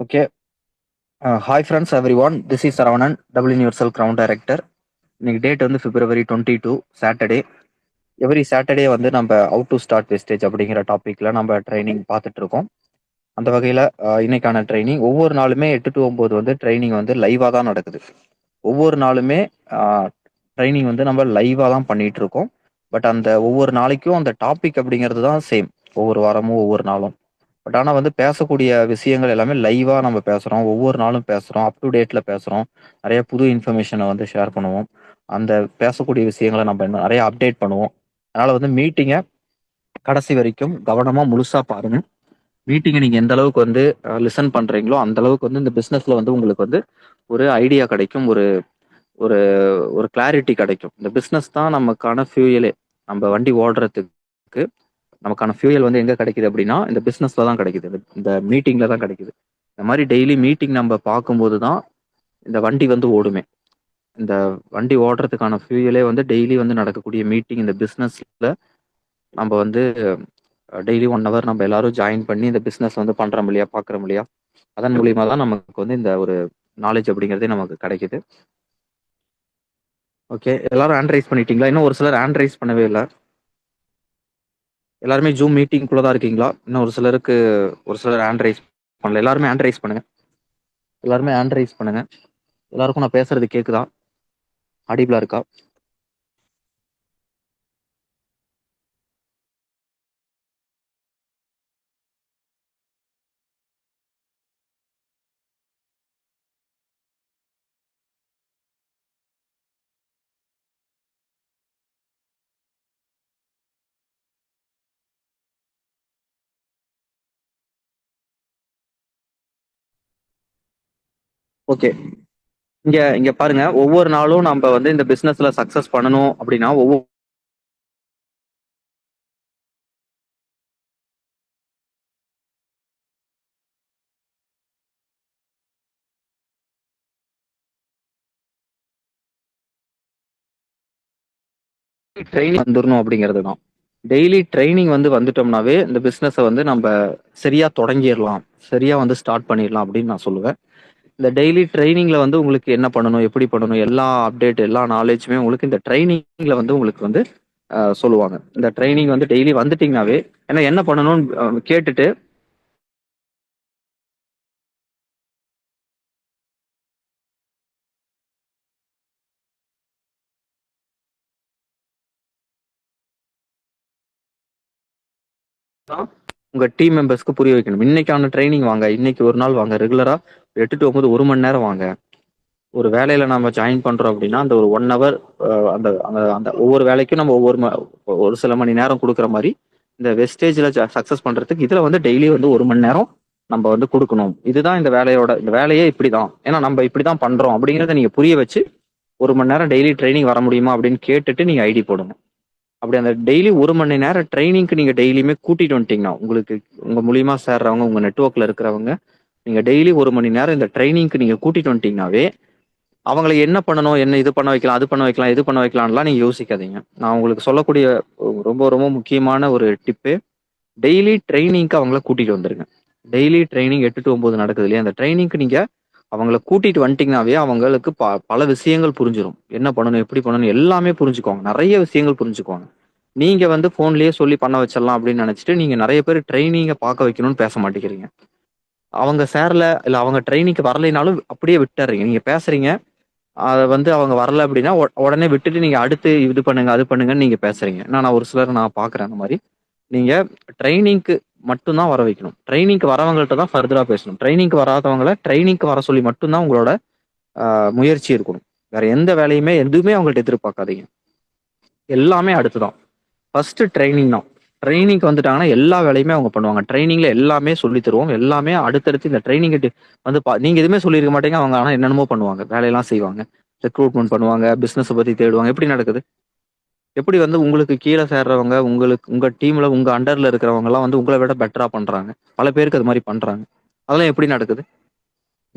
Okay. Hi friends, everyone. This is Saravanan, Double Universal Crown Director. இன்னைக்கு date வந்து February 22 Saturday. Every Saturday வந்து நம்ம out to start wastage அப்படிங்கிற டாபிக்ல நம்ம ட்ரைனிங் பார்த்துட்டு இருக்கோம். அந்த வகையில் இன்னைக்கான ட்ரைனிங் ஒவ்வொரு நாளுமே 8 to 9 வந்து ட்ரைனிங் வந்து லைவாக தான் நடக்குது. ஒவ்வொரு நாளுமே ட்ரைனிங் வந்து நம்ம லைவாக தான் பண்ணிட்டு இருக்கோம். பட் அந்த ஒவ்வொரு நாளைக்கும் அந்த டாபிக் அப்படிங்கிறது தான் சேம். ஒவ்வொரு வாரமும் ஒவ்வொரு நாளும். பட் ஆனால் வந்து பேசக்கூடிய விஷயங்கள் எல்லாமே லைவாக நம்ம பேசுகிறோம். ஒவ்வொரு நாளும் பேசுகிறோம். அப் டு டேட்டில் பேசுகிறோம். நிறைய புது இன்ஃபர்மேஷனை வந்து ஷேர் பண்ணுவோம். அந்த பேசக்கூடிய விஷயங்களை நம்ம நிறைய அப்டேட் பண்ணுவோம். அதனால் வந்து மீட்டிங்கை கடைசி வரைக்கும் கவனமாக முழுசாக பாருங்க. மீட்டிங்கை நீங்கள் எந்த அளவுக்கு வந்து லிசன் பண்ணுறீங்களோ அந்த அளவுக்கு வந்து இந்த பிஸ்னஸில் வந்து உங்களுக்கு வந்து ஒரு ஐடியா கிடைக்கும். ஒரு ஒரு ஒரு கிளாரிட்டி கிடைக்கும். இந்த பிஸ்னஸ் தான் நமக்கான ஃபியூயலே. நம்ம வண்டி ஓடுறதுக்கு நமக்கான ஃபியூயல் வந்து எங்கே கிடைக்குது அப்படின்னா இந்த பிஸ்னஸில் தான் கிடைக்குது. இந்த மீட்டிங்கில் தான் கிடைக்குது. இந்த மாதிரி டெய்லி மீட்டிங் நம்ம பார்க்கும்போது தான் இந்த வண்டி வந்து ஓடுமே. இந்த வண்டி ஓடுறதுக்கான ஃபியூயலே வந்து டெய்லி வந்து நடக்கக்கூடிய மீட்டிங். இந்த பிஸ்னஸில் நம்ம வந்து டெய்லி 1 hour நம்ம எல்லாரும் ஜாயின் பண்ணி இந்த பிஸ்னஸ் வந்து பண்ணுறோம் இல்லையா, பார்க்குறோம் இல்லையா, அதன் மூலியமாக தான் நமக்கு வந்து இந்த ஒரு நாலேஜ் அப்படிங்கிறதே நமக்கு கிடைக்குது. ஓகே, எல்லாரும் ஹேண்ட் ரைஸ் பண்ணிட்டீங்களா? இன்னும் ஒரு சிலர் ஹேண்ட் ரைஸ் பண்ணவே இல்லை. எல்லாருமே ஜூம் மீட்டிங்குள்ளே தான் இருக்கீங்களா? இன்னும் ஒரு சிலர் ஹேண்ட் ரைஸ் பண்ணல. எல்லாருமே ஹேண்ட் ரைஸ் பண்ணுங்க. எல்லாருக்கும் நான் பேசுறது கேக்குதா? ஆடிபிளா இருக்கா? ஓகே, இங்க இங்க பாருங்க. ஒவ்வொரு நாளும் நம்ம வந்து இந்த பிசினஸ்ல சக்சஸ் பண்ணணும் அப்படின்னா ஒவ்வொரு ட்ரைனிங் வந்துடணும் அப்படிங்கிறது தான். டெய்லி ட்ரைனிங் வந்து வந்துட்டோம்னாவே இந்த பிசினஸை வந்து நம்ம சரியா தொடங்கிடலாம், சரியா வந்து ஸ்டார்ட் பண்ணிடலாம் அப்படின்னு நான் சொல்லுவேன். இந்த டெய்லி ட்ரைனிங்ல வந்து உங்களுக்கு என்ன பண்ணணும், எப்படி பண்ணணும், எல்லா அப்டேட், எல்லா நாலேஜுமே உங்களுக்கு இந்த ட்ரைனிங்ல வந்து உங்களுக்கு வந்து சொல்லுவாங்க. இந்த ட்ரைனிங் வந்து டெய்லி வந்துட்டீங்கன்னாவே ஏன்னா என்ன பண்ணணும்னு கேட்டுட்டு உங்க டீம் மெம்பர்ஸ்க்கு புரிய வைக்கணும். இன்னைக்கான ட்ரைனிங் வாங்க, இன்னைக்கு ஒரு நாள் வாங்க, ரெகுலரா 8 to 9 1 மணி நேரம் வாங்க. ஒரு வேலையில நம்ம ஜாயின் பண்றோம் அப்படின்னா அந்த ஒரு 1 hour அந்த அந்த அந்த ஒவ்வொரு வேலைக்கும் நம்ம ஒரு சில மணி நேரம் கொடுக்குற மாதிரி இந்த வெஸ்டேஜ்ல சக்சஸ் பண்றதுக்கு இதுல வந்து டெய்லி வந்து 1 மணி நேரம் நம்ம வந்து கொடுக்கணும். இதுதான் இந்த வேலையே இப்படிதான், ஏன்னா நம்ம இப்படிதான் பண்றோம் அப்படிங்கிறத நீங்க புரிய வச்சு 1 மணி நேரம் டெய்லி ட்ரைனிங் வர முடியுமா அப்படின்னு கேட்டுட்டு நீங்க ஐடி போடணும். அப்படி அந்த டெய்லி 1 மணி நேரம் ட்ரைனிங்க்கு நீங்க டெய்லியுமே கூட்டிட்டு வந்துட்டீங்கன்னா உங்களுக்கு உங்க மூலியமா சேர்றவங்க, உங்க நெட்ஒர்க்ல இருக்கிறவங்க, நீங்க டெய்லி 1 மணி நேரம் இந்த ட்ரைனிங்க்கு நீங்க கூட்டிட்டு வந்துட்டீங்கன்னாவே அவங்களை என்ன பண்ணணும், என்ன இது பண்ண வைக்கலாம், அது பண்ண வைக்கலாம், இது பண்ண வைக்கலாம்லாம் நீங்க யோசிக்காதீங்க. நான் உங்களுக்கு சொல்லக்கூடிய ரொம்ப ரொம்ப முக்கியமான ஒரு டிப்பு, டெய்லி ட்ரைனிங்க்கு அவங்கள கூட்டிட்டு வந்துருங்க. டெய்லி ட்ரைனிங் 8 to 9 நடக்குது இல்லையா, அந்த ட்ரைனிங்க்கு நீங்க அவங்கள கூட்டிட்டு வந்துட்டீங்கன்னாவே அவங்களுக்கு பல விஷயங்கள் புரிஞ்சிடும். என்ன பண்ணணும், எப்படி பண்ணணும், எல்லாமே புரிஞ்சுக்குவாங்க. நிறைய விஷயங்கள் புரிஞ்சுக்குவாங்க. நீங்க வந்து போன்லயே சொல்லி பண்ண வச்சிடலாம் அப்படின்னு நினைச்சிட்டு நீங்க நிறைய பேர் ட்ரைனிங்கை பார்க்க வைக்கணும்னு பேச மாட்டேங்கிறீங்க. அவங்க சேரல இல்ல அவங்க ட்ரைனிங்க்கு வரலைனாலும் அப்படியே விட்டுறீங்க. நீங்க பேசுறீங்க, அதை வந்து அவங்க வரல அப்படின்னா உடனே விட்டுட்டு நீங்க அடுத்து இது பண்ணுங்க, அது பண்ணுங்கன்னு நீங்க பேசுறீங்க. நான் ஒரு சிலர் நான் பாக்குறேன் அந்த மாதிரி. நீங்க ட்ரைனிங்க்கு மட்டும்தான் வர வைக்கணும். ட்ரைனிங்க்கு வரவங்கள்ட்ட தான் ஃபர்தரா பேசணும். ட்ரைனிங்க்கு வராதவங்களை ட்ரைனிங்க்கு வர சொல்லி மட்டும்தான் உங்களோட முயற்சி இருக்கணும். வேற எந்த வேலையுமே எதுவுமே அவங்கள்ட்ட எதிர்பார்க்காதீங்க. எல்லாமே அடுத்துதான். ஃபர்ஸ்ட் ட்ரைனிங் தான். ட்ரைனிங்க்கு வந்துட்டாங்கன்னா எல்லா வேலையுமே அவங்க பண்ணுவாங்க. ட்ரைனிங்ல எல்லாமே சொல்லி தருவோம். எல்லாமே அடுத்தடுத்து இந்த ட்ரைனிங் வந்து நீங்க எதுவுமே சொல்லியிருக்க மாட்டீங்க, அவங்க ஆனா என்னென்னமோ பண்ணுவாங்க, வேலையெல்லாம் செய்வாங்க, ரெக்ரூட்மெண்ட் பண்ணுவாங்க, பிசினஸ் பத்தி தேடுவாங்க. எப்படி நடக்குது? எப்படி வந்து உங்களுக்கு கீழே சேர்றவங்க, உங்க டீம்ல உங்க அண்டர்ல இருக்கிறவங்க எல்லாம் வந்து உங்களை விட பெட்டரா பண்றாங்க. பல பேருக்கு அது மாதிரி பண்றாங்க. அதெல்லாம் எப்படி நடக்குது?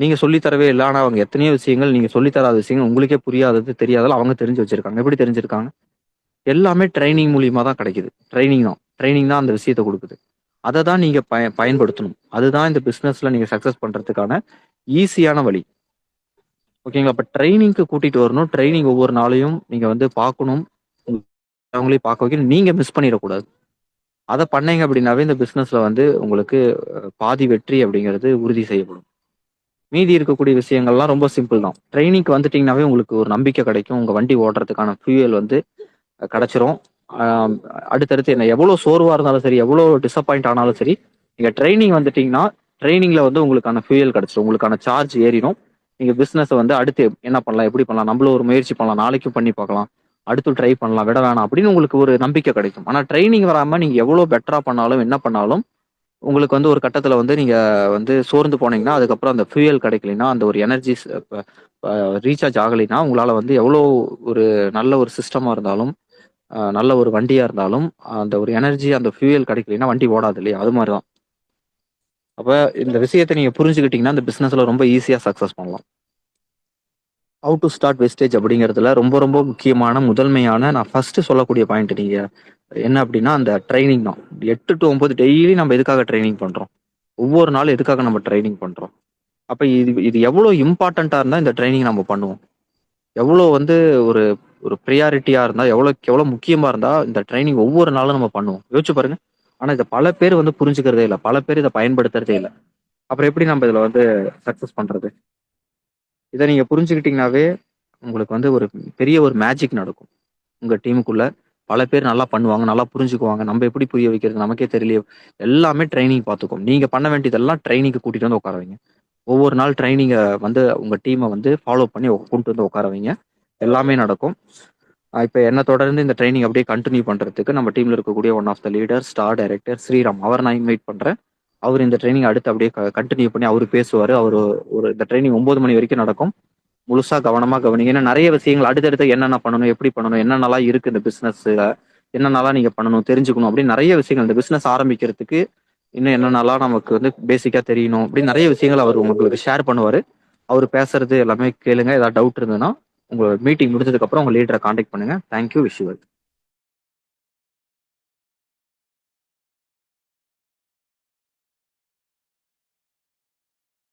நீங்க சொல்லி தரவே இல்லை, ஆனா அவங்க எத்தனையோ விஷயங்கள் நீங்க சொல்லி தராத விஷயங்கள், உங்களுக்கே புரியாதது, தெரியாதெல்லாம் அவங்க தெரிஞ்சு வச்சிருக்காங்க. எப்படி தெரிஞ்சிருக்காங்க? எல்லாமே ட்ரைனிங் மூலியமா தான் கிடைக்குது. ட்ரைனிங் தான் அந்த விஷயத்த கொடுக்குது. அதை தான் நீங்க பயன்படுத்தணும். அதுதான் இந்த பிசினஸ்ல நீங்க சக்சஸ் பண்றதுக்கான ஈஸியான வழி. ஓகேங்களா? அப்ப ட்ரைனிங்க்கு கூட்டிட்டு வரணும். ட்ரைனிங் ஒவ்வொரு நாளையும் நீங்க வந்து பார்க்கணும். அவங்களையும் பார்க்க வைக்கணும். நீங்க மிஸ் பண்ணிடக்கூடாது. அதை பண்ணீங்க அப்படின்னாவே இந்த பிசினஸ்ல வந்து உங்களுக்கு பாதி வெற்றி அப்படிங்கிறது உறுதி செய்யப்படும். மீதி இருக்கக்கூடிய விஷயங்கள்லாம் ரொம்ப சிம்பிள் தான். ட்ரைனிங்க்கு வந்துட்டீங்கன்னாவே உங்களுக்கு ஒரு நம்பிக்கை கிடைக்கும். உங்க வண்டி ஓட்டுறதுக்கான ஃபியூயல் வந்து கிடைச்சிரும். அடுத்தடுத்து என்ன எவ்வளவு சோர்வா இருந்தாலும் சரி, எவ்வளவு டிசப்பாயிண்ட் ஆனாலும் சரி, நீங்க ட்ரைனிங் வந்துட்டீங்கன்னா ட்ரைனிங்ல வந்து உங்களுக்கான ஃபியூயல் கிடைச்சிரும். உங்களுக்கான சார்ஜ் ஏறிடும். நீங்க பிசினஸ் வந்து அடுத்து என்ன பண்ணலாம், எப்படி பண்ணலாம், நம்மளும் ஒரு முயற்சி பண்ணலாம், நாளைக்கும் பண்ணி பார்க்கலாம், அடுத்து ட்ரை பண்ணலாம், விட வேணாம் அப்படின்னு உங்களுக்கு ஒரு நம்பிக்கை கிடைக்கும். ஆனா ட்ரைனிங் வராம நீங்க எவ்வளவு பெட்டரா பண்ணாலும் என்ன பண்ணாலும் உங்களுக்கு வந்து ஒரு கட்டத்துல வந்து நீங்க வந்து சோர்ந்து போனீங்கன்னா, அதுக்கப்புறம் அந்த ஃபியூயல் கிடைக்கலைன்னா, அந்த ஒரு எனர்ஜி ரீசார்ஜ் ஆகலைன்னா, உங்களால வந்து எவ்வளோ ஒரு நல்ல ஒரு சிஸ்டமா இருந்தாலும், நல்ல ஒரு வண்டியா இருந்தாலும், அந்த ஒரு எனர்ஜி அந்த ஃபியூயல் கிடைக்கலைன்னா வண்டி ஓடாது இல்லையா? அது மாதிரி தான். அப்ப இந்த விஷயத்த நீங்க புரிஞ்சுக்கிட்டீங்கன்னா, இந்த பிசினஸ்ல ரொம்ப ஈஸியா சக்சஸ் பண்ணலாம். ஹவ் டு ஸ்டார்ட் வெஸ்டேஜ் அப்படிங்கிறதுல ரொம்ப ரொம்ப முக்கியமான முதன்மையான நான் ஃபர்ஸ்ட் சொல்லக்கூடிய பாயிண்ட் நீங்க என்ன அப்படின்னா அந்த ட்ரைனிங் தான். 8 to 9 டெய்லி நம்ம எதுக்காக ட்ரைனிங் பண்றோம்? ஒவ்வொரு நாளும் எதுக்காக நம்ம ட்ரைனிங் பண்றோம்? அப்ப இது இது எவ்வளவு இம்பார்ட்டண்டா இருந்தா இந்த ட்ரைனிங் நம்ம பண்ணுவோம்? எவ்வளவு வந்து ஒரு ஒரு ப்ரியாரிட்டியா இருந்தா, எவ்வளவுக்கு எவ்வளவு முக்கியமா இருந்தா இந்த ட்ரைனிங் ஒவ்வொரு நாளும் நம்ம பண்ணுவோம்? யோசிச்சு பாருங்க. ஆனா இதை பல பேர் வந்து புரிஞ்சுக்கிறதே இல்லை. பல பேர் இதை பயன்படுத்துறதே இல்லை. அப்புறம் எப்படி நம்ம இதுல வந்து சக்சஸ் பண்றது? இதை நீங்க புரிஞ்சுக்கிட்டீங்கன்னாவே உங்களுக்கு வந்து ஒரு பெரிய ஒரு மேஜிக் நடக்கும். உங்க டீமுக்குள்ள பல பேர் நல்லா பண்ணுவாங்க, நல்லா புரிஞ்சுக்குவாங்க. நம்ம எப்படி புரிய வைக்கிறது நமக்கே தெரியலையே. எல்லாமே ட்ரைனிங் பார்த்துக்கும். நீங்க பண்ண வேண்டியதெல்லாம் ட்ரைனிங்க்கு கூட்டிட்டு வந்து உட்கார வைங்க. ஒவ்வொரு நாள் ட்ரைனிங்கை வந்து உங்க டீமை வந்து ஃபாலோ பண்ணி கொண்டு வந்து உட்கார வைங்க. எல்லாமே நடக்கும். இப்போ என்ன தொடர்ந்து இந்த ட்ரைனிங் அப்படியே கண்டினியூ பண்றதுக்கு நம்ம டீம்ல இருக்கக்கூடிய one of the leader star director Sriram அவர் நான் இன்வைட் பண்றேன். அவர் இந்த ட்ரைனிங் அடுத்து அப்படியே கண்டினியூ பண்ணி அவர் பேசுவார். அவர் ஒரு இந்த ட்ரைனிங் 9 மணி வரைக்கும் நடக்கும். முழுசா கவனமா கவனிங்க. ஏன்னா நிறைய விஷயங்கள் அடுத்தடுத்து என்னென்ன பண்ணணும், எப்படி பண்ணணும், என்னென்னலாம் இருக்கு இந்த பிசினஸ்ல, என்னென்னலாம் நீங்க பண்ணணும், தெரிஞ்சுக்கணும் அப்படின்னு நிறைய விஷயங்கள் இந்த பிசினஸ் ஆரம்பிக்கிறதுக்கு இன்னும் என்னென்னலாம் நமக்கு வந்து பேசிக்கா தெரியணும் அப்படின்னு நிறைய விஷயங்கள் அவர் உங்களுக்கு ஷேர் பண்ணுவாரு. அவர் பேசுறது எல்லாமே கேளுங்க. ஏதாவது டவுட் இருந்ததுன்னா உங்க மீட்டிங் முடிஞ்சதுக்கு அப்புறம் உங்க லீடரை கான்டாக்ட் பண்ணுங்க. தேங்க்யூ. Wish you well.